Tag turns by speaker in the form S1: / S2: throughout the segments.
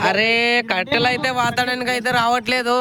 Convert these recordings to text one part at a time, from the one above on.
S1: అరే కట్టెలు అయితే వాతావరణానికి అయితే రావట్లేదు.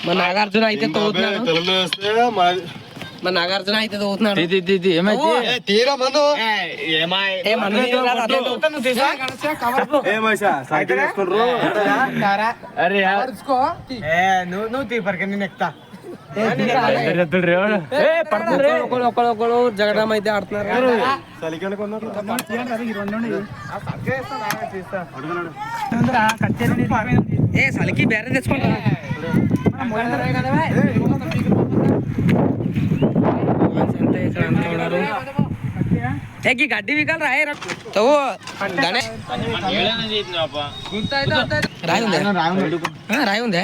S1: మన నాగార్జున అయితే తోగుతున్నాడు. మన నాగార్జున అయితే తోగుతున్నాడు. ఒకళ్ళు జగడం అయితే ఆడుతున్నారు. ఏ సలికి బేరే తెచ్చుకుంటా. గడ్డి వికాలు రాయి రాయి ఉందే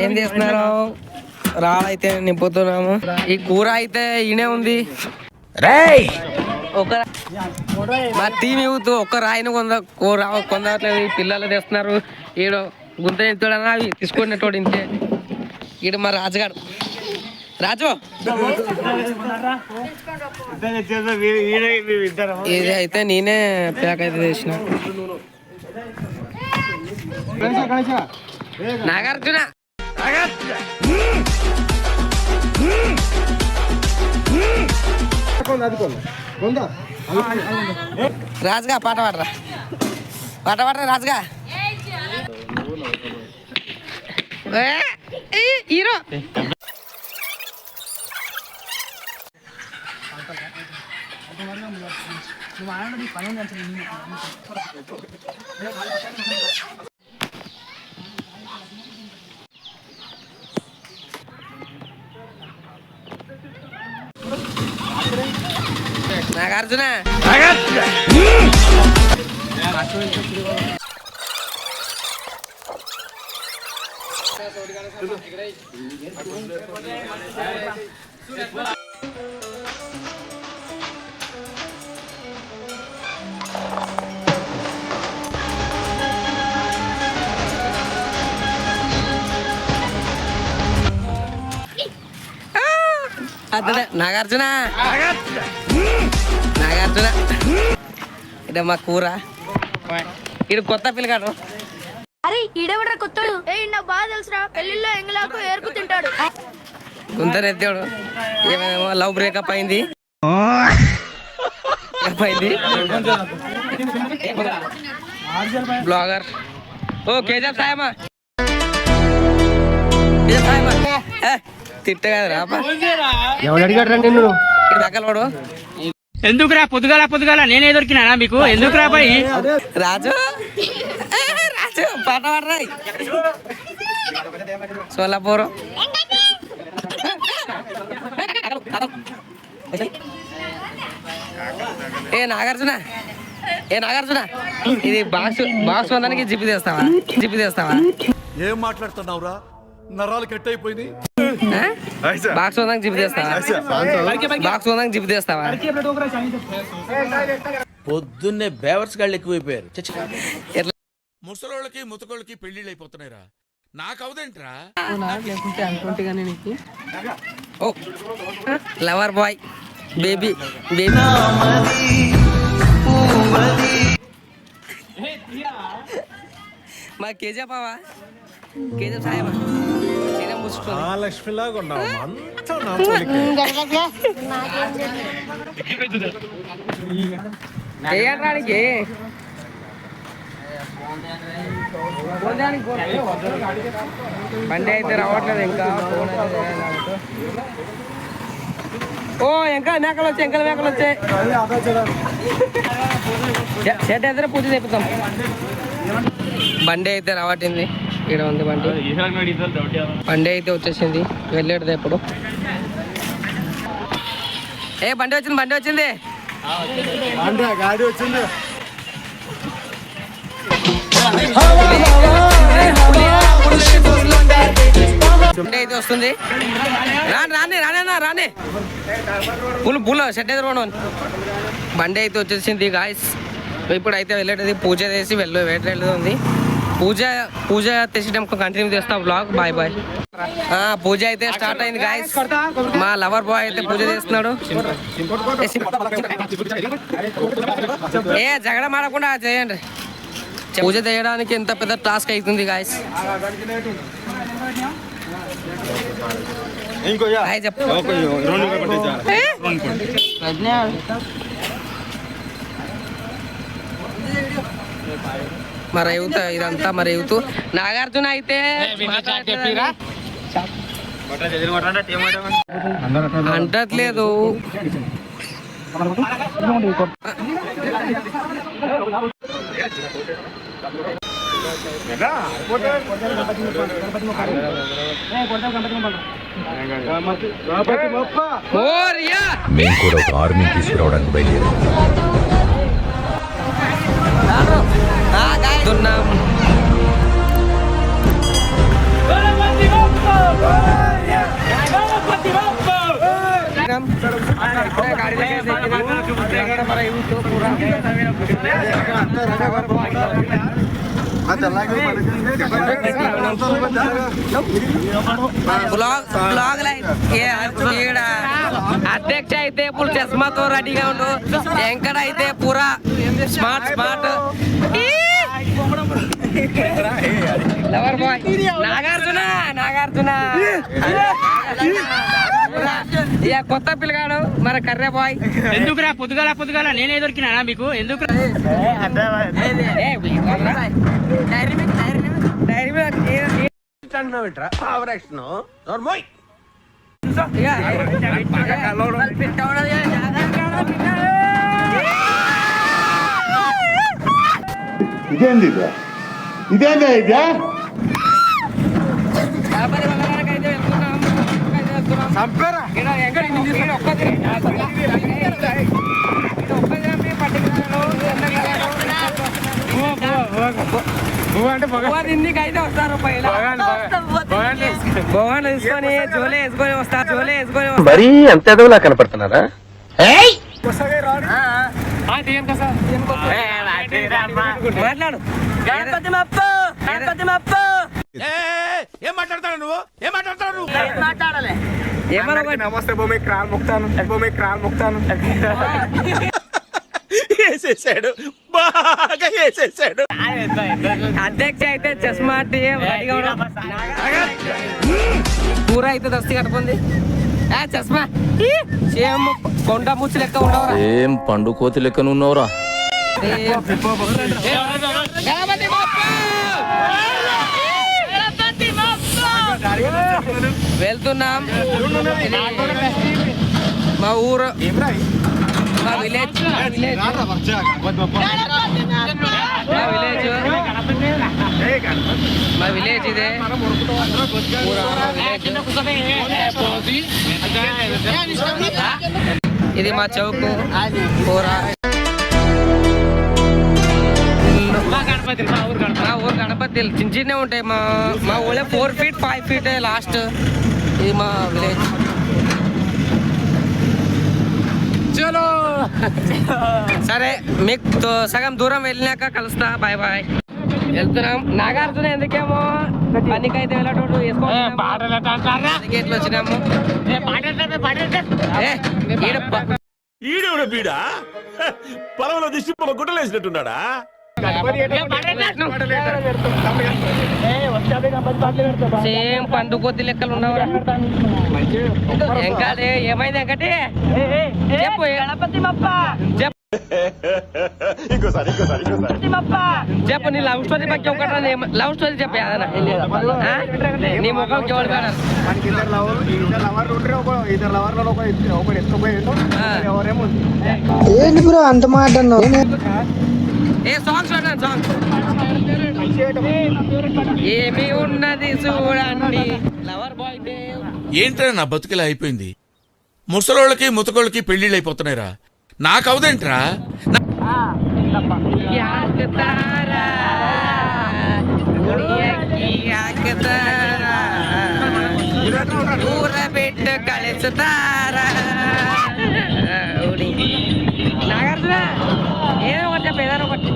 S1: ఏం చేస్తున్నారు? రాళ్ళైతే నింపుతున్నాము. ఈ కూర అయితే ఈయనే ఉంది. ఒక మా టీం యూత్ ఒక్క రాయిని కొందట్లేదు. పిల్లలు తెస్తున్నారు. ఈడు గుంత ఎత్తుడన్నా అవి తీసుకునేటోడు ఇంతే. ఈడు మా రాజుగాడు. రాజు ఇది అయితే నేనే ప్యాక్ అయితే చేసిన. నాగార్జున రాజుగా పాట పాడరా, పాట పాడరా రాజుగా. హీరో నాగార్జున నాగార్జున నాగార్జున ఇదే మా కూర. ఇడు కొత్త పిల్లగాడు.
S2: అరే ఈడెవడ్రా కొత్తడు? నాకు బాగా తెలుసురా, పెళ్లిలో ఎంగలాకు ఏరుకు తింటాడు.
S1: గుంతనెత్తాడు. ఏమేమో లవ్ బ్రేకప్ అయింది. బ్లాగర్ ఓ కేజీఎఫ్ సాయమా తిట్ట కదా ఎవడు అడిగాడు రా నిన్ను దగ్గరవాడు.
S3: ఎందుకురా పొద్దుగాల నేనే దొరికినా మీకు? ఎందుకురా పై
S1: రాజు రాజు పాట పాడరా. సోలాపూర్ ఏ నాగార్జున ఇది బాక్స్ వందానికి జిప్పి తెస్తావా?
S4: ఏం మాట్లాడుతున్నావురా? నరాలు కట్ అయిపోయింది.
S1: బాక్స్ వందానికి జిప్పి తెస్తావా?
S5: పొద్దున్నే బేవర్స్ గాళ్ళు ఎక్కువైపోయారు.
S4: ముసలోళ్ళకి ముతకోళ్ళకి పెళ్లిళ్ళు అయిపోతున్నాయిరా. నాకు అవదేంట్రా?
S1: ఓ లవర్ బాయ్ బేబీ మా కేజీఎఫ్ అవా కేజీఎఫ్ సాయమా
S4: లక్ష్మిలాగా ఉన్నావు.
S1: రానికి బండి అయితే రావట్లేదు ఇంకా. ఓ ఇంకా మేకలు వచ్చాయి. షెడ్ అయితే పూజ చేపిస్తాం. బండి అయితే రావట్టింది. ఇక్కడ ఉంది బండి అయితే వచ్చేసింది. వెళ్ళేది ఎప్పుడు? ఏ బండి వచ్చింది గాడి వచ్చింది. అయితే వస్తుంది. రానే పూల షెడ్ ఎదురు బండి అయితే వచ్చేసింది గాయస్. ఇప్పుడు అయితే వెళ్ళేది పూజ చేసి వెళ్ళేది ఉంది. పూజ చేసేటప్పుడు కంటిన్యూ చేస్తా బ్లాగ్. Bye bye. పూజ అయితే స్టార్ట్ అయింది గాయస్. మా లవర్ బాయ్ అయితే పూజ చేస్తున్నాడు. జగడ మాడకుండా చేయండి. పూజ చేయడానికి ఎంత పెద్ద టాస్క్ అవుతుంది గాయస్. మరి యూత్ ఇదంతా మరి యూత్. నాగార్జున అయితే అంటట్లేదు.
S6: మేము కూడా ఒక ఆర్మీ తీసుకురావడానికి బయలుదేరాం.
S1: అధ్యక్ష అయితే ఇప్పుడు చస్మాతో రెడీగా ఉండు. వెంకట అయితే పూరా smart smart. Lover boy Nagarjuna ఇక కొత్త పిల్లగాడు మన కర్రే బాయ్.
S3: ఎందుకురా పొద్దుగాల నేనే దొరికినా మీకు? ఎందుకు
S6: ఇదేంది ఇదే
S1: అయితే వస్తారు. భగవాన్ వేసుకొని జోలే వేసుకొని వస్తారు.
S5: మరీ అంత ఎదవలా కనపడుతున్నారా?
S1: మాట్లాడు.
S5: ఏం మాట్లాడతాడు నువ్వు?
S7: నమస్తే భూమి క్రాల్ ముక్తాను
S5: వేసేసాడు, బాగా వేసేసాడు.
S1: అధ్యక్ష అయితే చస్మా కూర అయితే దస్తి కట్టుకుంది. చస్మా సేమ్ కొండ ముచ్చి లెక్క ఉండవరా?
S5: ఏం పండు కోతి లెక్కన ఉన్నవరా?
S1: వెళ్తున్నాం. మా ఊరు మా విలేజ్ ఇదే. ఇది మా చౌకు కూర. మా ఊరు గణపతి చిన్న చిన్న ఉంటాయి. మా ఊళ్ళో 4 feet 5 feet లాస్ట్. ఇది మా విలేజ్. సరే మీకు సగం దూరం వెళ్ళినాక కలుస్తా. Bye bye. వెళ్తున్నాం. నాగార్జున ఎందుకేమో పనికైతే వెళ్ళటోడు వేసుకోవాలి వచ్చినాము.
S5: ఈడెవడ బీడా పొలంలో దిష్టి గుట్టలేసినట్టున్నాడా?
S1: సేమ్ పండు కొద్ది లెక్కలు ఉన్నవరా? వెంకటే ఏమైంది? వెంకటే చెప్పు. చెప్పు నీ లవ్ స్టోరీ పక్క ఒకట. లవ్ స్టోరీ చెప్పు ఏదైనా. నీ ముఖం ఎవరు కాదు.
S8: ఏంటి బ్రో అంత మాట అన్నావు?
S1: సాంగ్స్ సాంగ్ ఏమి ఉన్నది చూడండి. లవర్ బాయ్
S5: ఏంట్రా నా బతుకులా అయిపోయింది. ముసలోళ్ళకి ముతకోళ్ళకి పెళ్లిళ్ళు అయిపోతున్నాయిరా. నాకు అవదేంట్రా?
S1: పెట్టు కలుస్తారా? నాగార్జున ఏదో ఒకటి చెప్పు. ఏదైనా ఒకటి.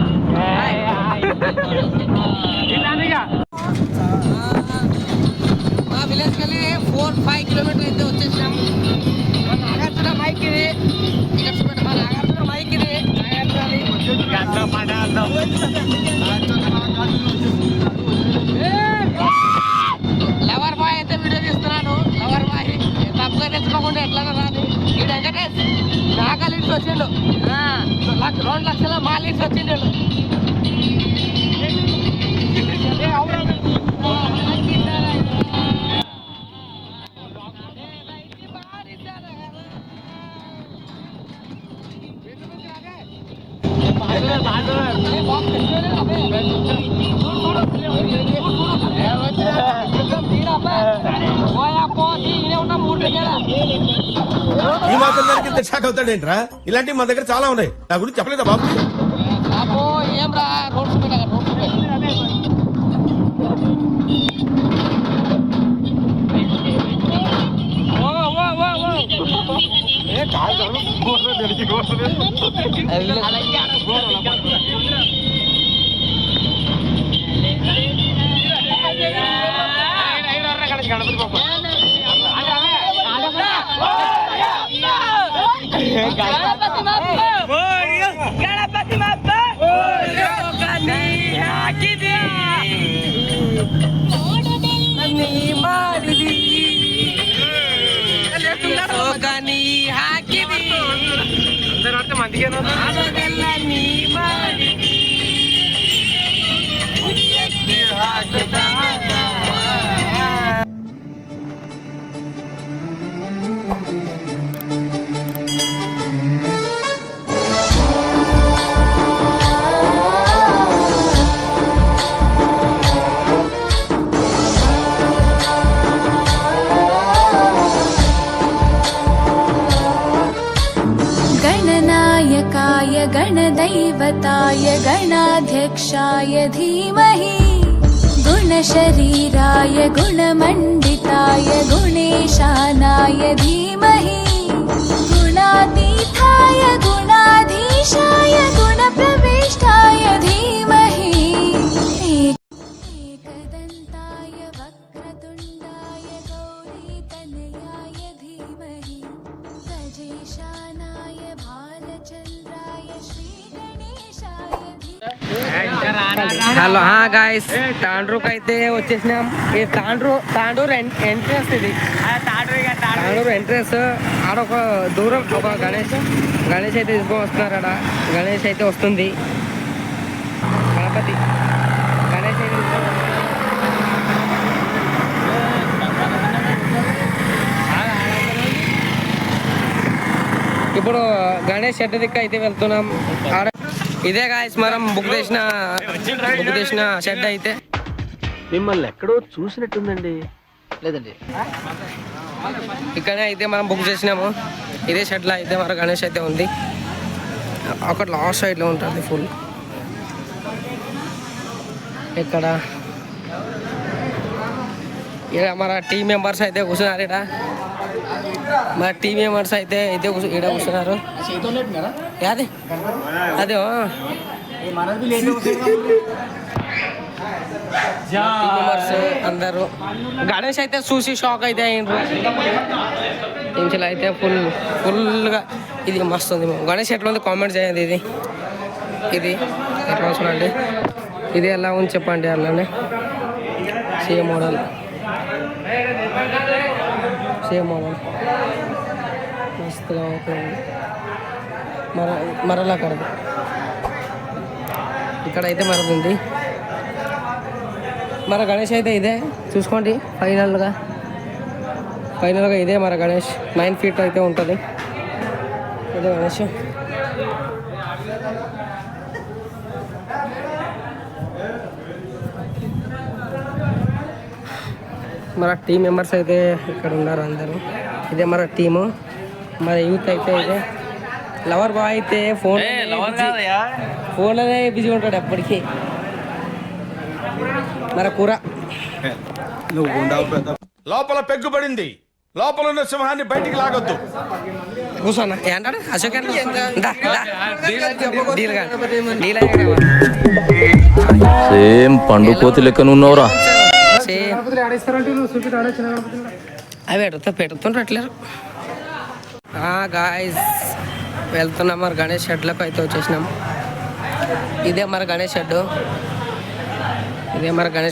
S1: మా విలేజ్ కెళ్ళి 4-5 కిలోమీటర్లు అయితే వచ్చేసాం. మా నాగార్జున మైక్ ఇది, ఇక్కడ చూడండి మా నాగార్జున మైక్ ఇది. లవర్ బాయ్ అయితే వీడియో తీస్తున్నాను. లవర్ బాయ్ తప్పుగా తెచ్చుకోకుండా ఎట్లా రాని. ఈ వెంకటేష్ నాగా లీడ్స్ వచ్చిండు, 2 లక్షల మా లీడ్స్ వచ్చిండు.
S8: ఈ మాత్రం దానికి ఇంత షాక్ అవుతాడేంట్రా? ఇలాంటివి మన దగ్గర చాలా ఉన్నాయి. నా గురించి చెప్పలేదా బాబు?
S1: ఏం రా రోడ్స్ మీద గణపతి ಹಾಕಿದಿ
S9: गणनायकाय गणदैवताय गणाध्यक्षाय धीमहि गुणशरीराय गुणमण्डिताय गुणेशानाय धीमहि गुणातीताय गुणाधीशाय गुणप्रविष्टाय धीमहि एकदन्ताय वक्रतुण्डाय गौरीतनयाय धीमहि गजेशानाय भालचन्द्राय श्रीगणेशाय
S1: హలో గాయస్, తాండ్రూకి అయితే వచ్చేసినాం. ఈ తాండూరు ఎంట్రెన్స్ ఇది. తాండూరు ఎంట్రెన్స్ ఆడొక దూరం ఒక గణేష్ అయితే తీసుకొని వస్తున్నారు. ఆడ గణేష్ అయితే వస్తుంది. గణపతి గణేష్ అయితే ఇప్పుడు గణేష్ షెడ్ దిక్కు అయితే వెళ్తున్నాం. ఆడ ఇదే గాయస్ మనం బుక్ చేసిన షెడ్ అయితే.
S10: మిమ్మల్ని ఎక్కడో చూసినట్టుందండి. లేదండి,
S1: ఇక్కడే అయితే మనం బుక్ చేసినాము. ఇదే షెడ్లో అయితే మన గణేష్ అయితే ఉంది. అక్కడ లాస్ట్ సైడ్లో ఉంటుంది ఫుల్. ఇక్కడ మన టీం మెంబర్స్ అయితే కూర్చున్నారు. ఇక్కడ మన టీం మెంబర్స్ అయితే ఇక్కడ కూర్చున్నారు. అదే అదే మెంబర్స్ అందరూ గణేష్ అయితే చూసి షాక్ అయితే అయ్యిండ్రు. ఇంట్లో అయితే ఫుల్గా ఇది మస్తు ఉంది. గణేష్ ఎట్లా ఉంది కామెంట్ చేయండి. ఇది ఎట్లా చూడండి, ఇది ఎలా ఉంది చెప్పండి. అలానే సేమ్ మోడల్ మస్తుగా అవుతుంది. మరలా కడదు ఇక్కడైతే మరదుంది. మన గణేష్ అయితే ఇదే చూసుకోండి. ఫైనల్గా ఇదే మన గణేష్ 9 feet అయితే ఉంటుంది. ఇదే గణేష్. మన టీం మెంబర్స్ అయితే ఇక్కడ ఉన్నారు అందరూ. ఇదే మన టీము. మన యూత్ అయితే ఇదే. లవర్ బాయ్ అయితే ఫోన్లోనే బిజీ ఉంటాడు ఎప్పటికీ. మన కూర
S8: లోపల పెగ్గుపడింది. లోపల ఉన్న సింహాన్ని బయటికి లాగొద్దు.
S1: కూర్చోన్నా ఏంటాడు అశోక్
S6: సేమ్ పండు కోతి లెక్కనున్నావురా.
S1: అవి పెడుతుంటట్లేరు. గాయస్ వెళ్తున్నాం మరి గణేష్ షెడ్లకు అయితే వచ్చేసినాం. ఇదే మరి గణేష్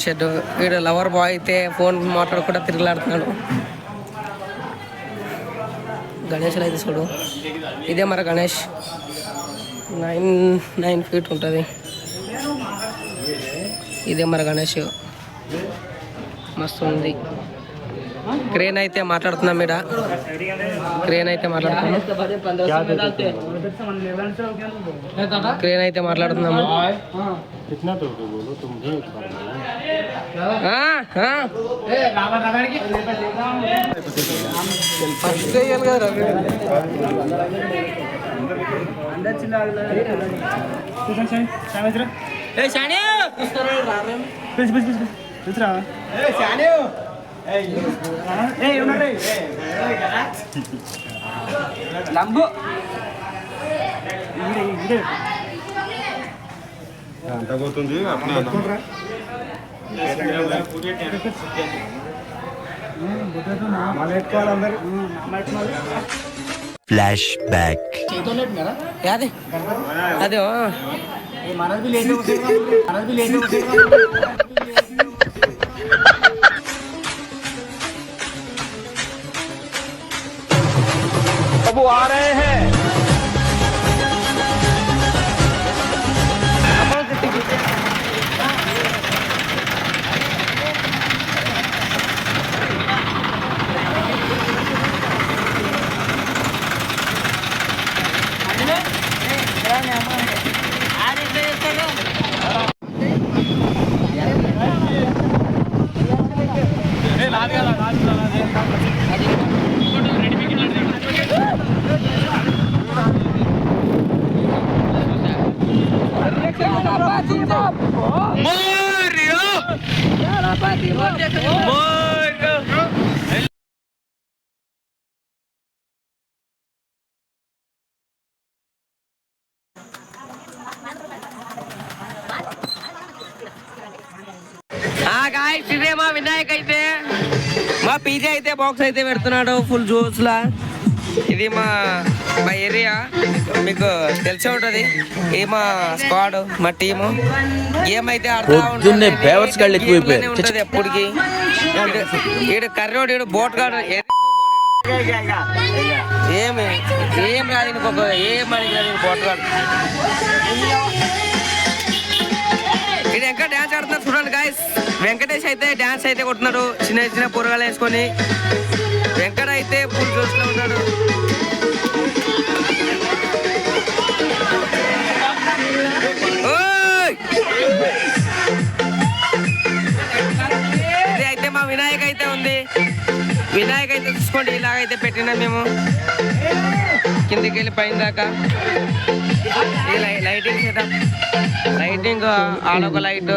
S1: షెడ్. వీడు లవర్ బాయ్ అయితే ఫోన్ మాట్లాడకుండా తిరుగులాడుతున్నాడు. గణేష్ అయితే చూడు, ఇదే మరి గణేష్ 9 ఫీట్ ఉంటుంది. ఇదే మరి గణేష్ మస్తు ఉంది. క్రేన్ అయితే మాట్లాడుతున్నాం ఇక్కడ. క్రేన్ అయితే మాట్లాడుతున్నాము.
S3: లంబు
S6: ఫ్లాష్ బ్యాక్.
S1: అదే అదే గాయస్ ఇదే మా వినాయక్ అయితే. మా పీజే అయితే బాక్స్ అయితే పెడుతున్నాడు ఫుల్ జ్యూస్ లా. ఇది మా ఏరియా మీకు తెలిసే ఉంటది. ఈ మా స్క్వాడ్, మా టీము. గేమ్ అయితే ఆడుతూ ఉంటుంది ఎప్పటికి. ఈడు కర్రోడు, ఈడు బోట్ గాడు. ఏం రాదు ఇంకొక ఏం అడిగినది బోట్ గాడు. ఇది ఇంకా డాన్స్ ఆడుతున్నారు చూడండి గాయస్. వెంకటేష్ అయితే డాన్స్ అయితే కొడుతున్నాడు చిన్న చిన్న పొరగాలు వేసుకొని. వెంకట అయితే ఫుల్ చూస్తూ ఉన్నాడు. ఇది అయితే మా వినాయక్ అయితే ఉంది. వినాయక్ అయితే చూసుకోండి, ఇలాగైతే పెట్టినాం మేము కిందికి వెళ్ళి పైన దాకా. లైటింగ్ సెటప్, లైటింగ్ ఆడొక లైట్.